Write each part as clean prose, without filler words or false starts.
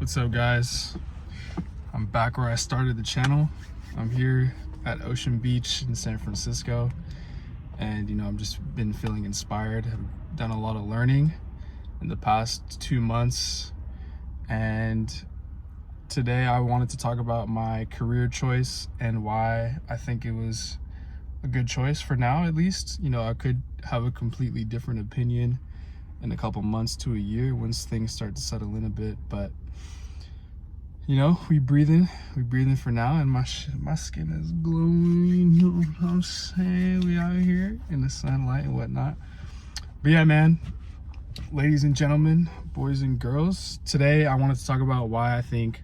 What's up, guys? I'm back where I started the channel. I'm here at Ocean Beach in San Francisco, and I've just been feeling inspired. I've done a lot of learning in the past 2 months, and today I wanted to talk about my career choice and why I think it was a good choice for now, at least. I could have a completely different opinion in a couple months to a year once things start to settle in a bit, but we breathing for now, and my skin is glowing. You know what I'm saying? We out here in the sunlight and whatnot. But yeah, man, ladies and gentlemen, boys and girls, today I wanted to talk about why I think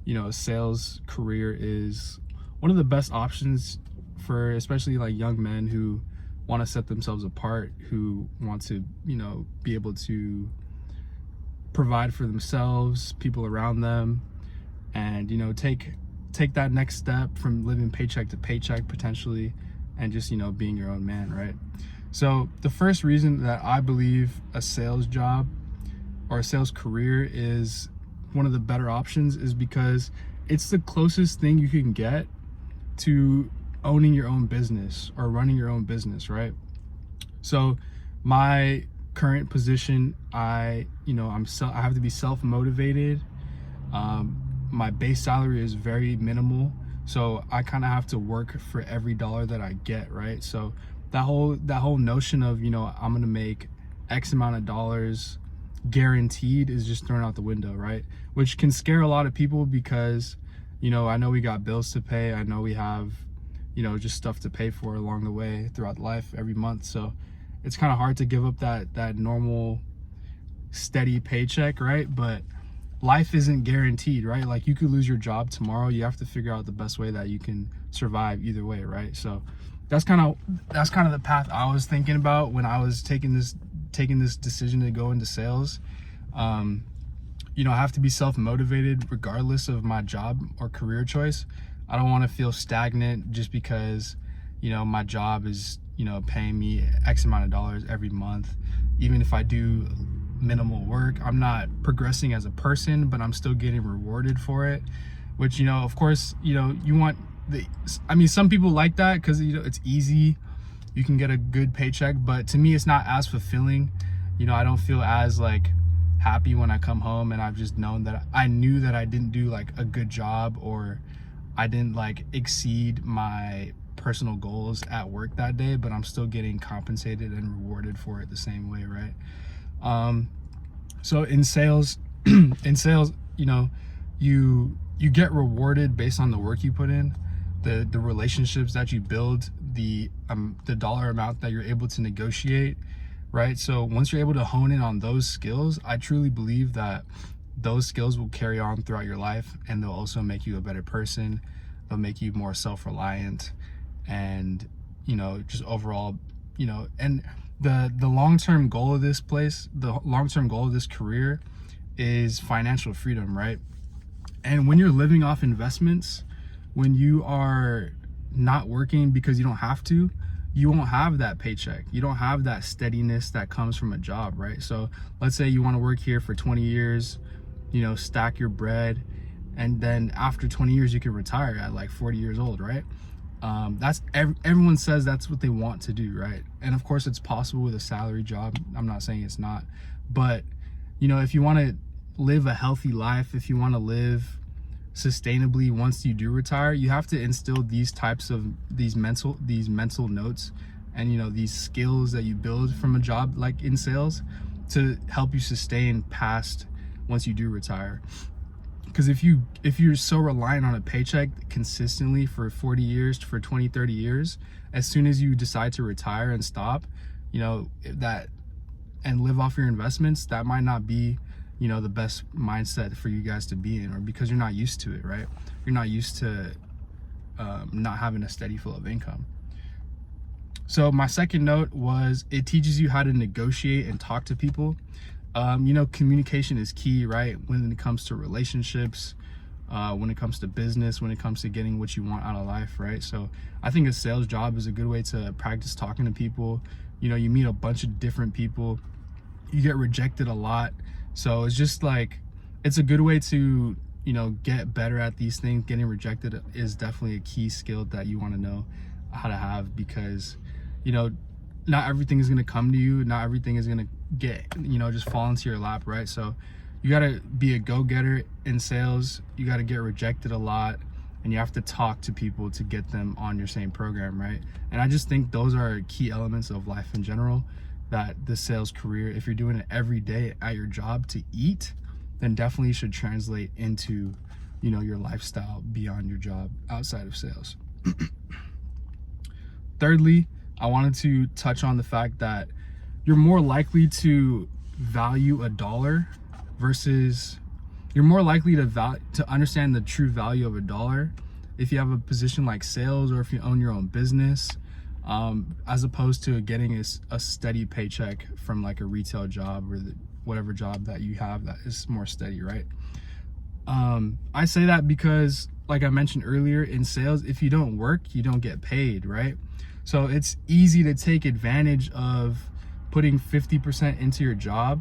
a sales career is one of the best options for especially like young men who want to set themselves apart, who want to be able to provide for themselves, people around them, and take that next step from living paycheck to paycheck potentially, and just being your own man, right? So the first reason that I believe a sales job or a sales career is one of the better options is because it's the closest thing you can get to owning your own business or running your own business, right? So my current position, I have to be self-motivated. My base salary is very minimal, so I kind of have to work for every dollar that I get, right? So that whole notion of I'm gonna make X amount of dollars guaranteed is just thrown out the window, right? Which can scare a lot of people because I know we got bills to pay, I know we have just stuff to pay for along the way throughout life every month, so it's kind of hard to give up that normal steady paycheck, right? But life isn't guaranteed, right? Like, you could lose your job tomorrow. You have to figure out the best way that you can survive either way, right? So that's kind of the path I was thinking about when I was taking this decision to go into sales. I have to be self-motivated regardless of my job or career choice. I don't want to feel stagnant just because my job is paying me X amount of dollars every month. Even if I do minimal work, I'm not progressing as a person, but I'm still getting rewarded for it, which of course you want some people like that because it's easy, you can get a good paycheck, but to me it's not as fulfilling. I don't feel as like happy when I come home and I've just known that I knew that I didn't do like a good job, or I didn't like exceed my personal goals at work that day, but I'm still getting compensated and rewarded for it the same way, right? So in sales, you get rewarded based on the work you put in, the relationships that you build, the dollar amount that you're able to negotiate, right? So once you're able to hone in on those skills, I truly believe that those skills will carry on throughout your life, and they'll also make you a better person. They'll make you more self-reliant, and just overall, and the long-term goal of this career is financial freedom, right? And when you're living off investments, when you are not working because you don't have to, you won't have that paycheck. You don't have that steadiness that comes from a job, right? So let's say you want to work here for 20 years, stack your bread, and then after 20 years you can retire at like 40 years old, right? That's everyone says that's what they want to do, right? And of course it's possible with a salary job. I'm not saying it's not, but if you want to live a healthy life, if you want to live sustainably once you do retire, you have to instill these mental notes and these skills that you build from a job like in sales to help you sustain past once you do retire. Because if you're so reliant on a paycheck consistently for 40 years, for 20, 30 years, as soon as you decide to retire and stop, that and live off your investments, that might not be, the best mindset for you guys to be in, or because you're not used to it, right? You're not used to not having a steady flow of income. So my second note was it teaches you how to negotiate and talk to people. Communication is key, right? When it comes to relationships, when it comes to business, when it comes to getting what you want out of life, right? So I think a sales job is a good way to practice talking to people. You meet a bunch of different people, you get rejected a lot. So it's just like it's a good way to, you know, get better at these things. Getting rejected is definitely a key skill that you want to know how to have, because, you know, not everything is going to come to you. Not everything is going to get, you know, just fall into your lap, right? So you got to be a go-getter in sales. You got to get rejected a lot, and you have to talk to people to get them on your same program, right? And I just think those are key elements of life in general, that the sales career, if you're doing it every day at your job to eat, then definitely should translate into, you know, your lifestyle beyond your job outside of sales. Thirdly, I wanted to touch on the fact that you're more likely to value a dollar versus, you're more likely to understand the true value of a dollar if you have a position like sales, or if you own your own business, as opposed to getting a steady paycheck from like a retail job, or whatever job that you have that is more steady, right? I say that because, like I mentioned earlier, in sales, if you don't work, you don't get paid, right? So it's easy to take advantage of putting 50% into your job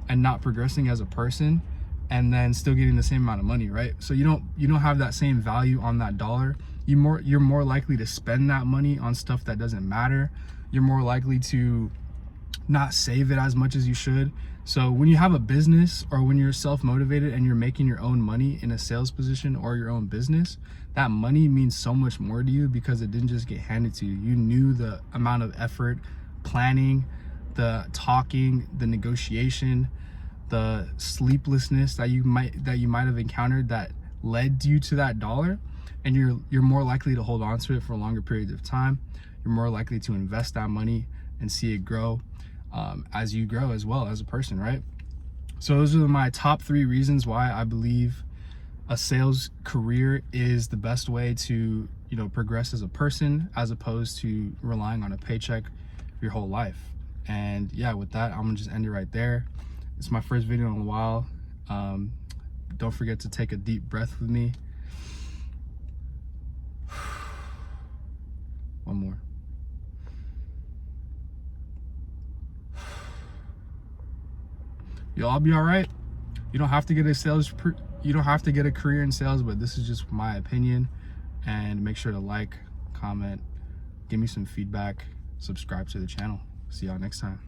and not progressing as a person, and then still getting the same amount of money, right? So you don't have that same value on that dollar. You're more likely to spend that money on stuff that doesn't matter. You're more likely to not save it as much as you should. So when you have a business, or when you're self-motivated and you're making your own money in a sales position or your own business, that money means so much more to you, because it didn't just get handed to you. You knew the amount of effort, planning, the talking, the negotiation, the sleeplessness that you might have encountered that led you to that dollar, and you're more likely to hold on to it for longer periods of time. You're more likely to invest that money and see it grow as you grow as well as a person, right? So those are my top 3 reasons why I believe a sales career is the best way to, you know, progress as a person, as opposed to relying on a paycheck your whole life. And yeah, with that, I'm gonna just end it right there. It's my first video in a while. Don't forget to take a deep breath with me. One more. You'll all be all right. You don't have to get a career in sales, but this is just my opinion. And make sure to like, comment, give me some feedback, subscribe to the channel. See y'all next time.